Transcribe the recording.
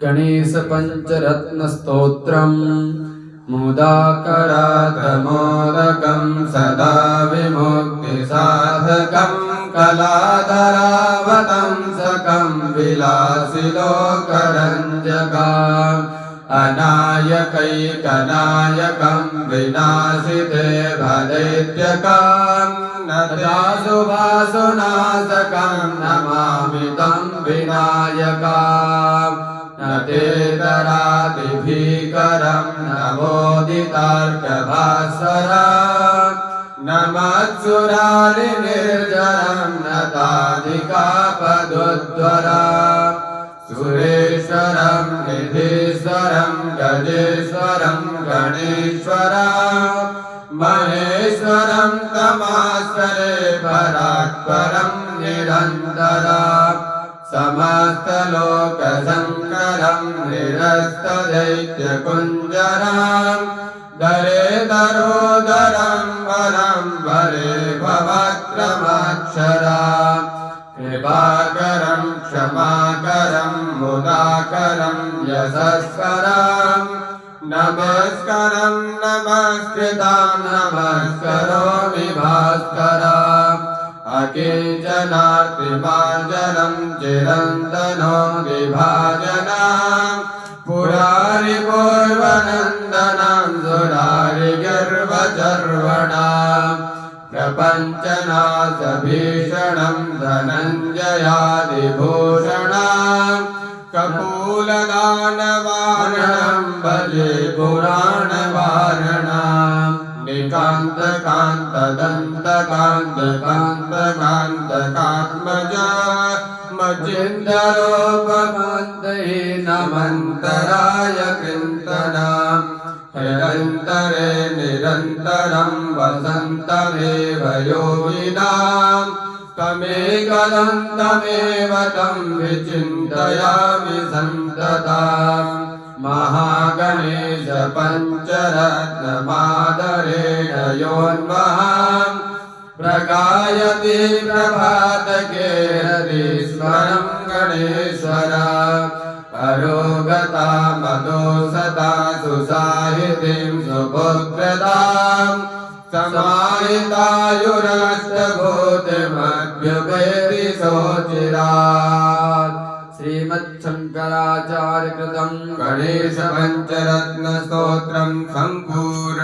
गणेश पंचरत्न स्तोत्रम् मुदाकरातमोदकं सदा विमुक्तिसाधकं कलाधरावतंसकं विलासिलोकरञ्जकम् अनायकैकनायकं विनाशिते भदैत्यकं नताशुभाशुनाशकं नमामि तं विनायकम् न तेतरादिभीकरं नवोदितार्कभास्वरं न मत्सुरारिनिर्जरं न ताधिकापदुद्वरं सुरेश्वरं निधीश्वरं गजेश्वरं गणेश्वरं महेश्वरं तमाश्वरे परात्परं निरन्तरं समस्तलोकशङ्करं निरस्तदैत्यकुञ्जरं दरेदरोदरं वरं वरे भवक्रमाक्षरं कृपाकरं क्षमाकरं मुदाकरं यशस्करं नमस्करं नमस्कृतं नमस्करोमि भास्करम् अकिञ्चनार्तिमार्जनं चिरन्तनो विभाजनं पुरारिपूर्वनन्दनं सुरारिगर्वचर्वणं प्रपञ्चनाशभीषणं धनञ्जयादिभूषणं कपूलदानवारणं भजे पुराणवारणम् निकान्तकान्तदन्तकान्तकान्तकान्तकात्मजा मचिन्दरोपमन्तहीनमन्तराय कृन्तनां निरन्तरे निरन्तरं वसन्तमेव योगिनां तमेकदन्तमेव तं विचिन्तयामि सन्ततम् महागणेश पञ्चरत्नमादरेण योन्वहं प्रगायति प्रभातके हरीश्वरं गणेश्वर परोगता मदोसता सुसाहितिं सुपुत्रतां समाहितायुरष्टभूतिमभ्युपेति सोचिरात् श्रीमच्छङ्कराचार्यकृतं गणेश पंचरत्न स्तोत्रं सम्पूर्ण।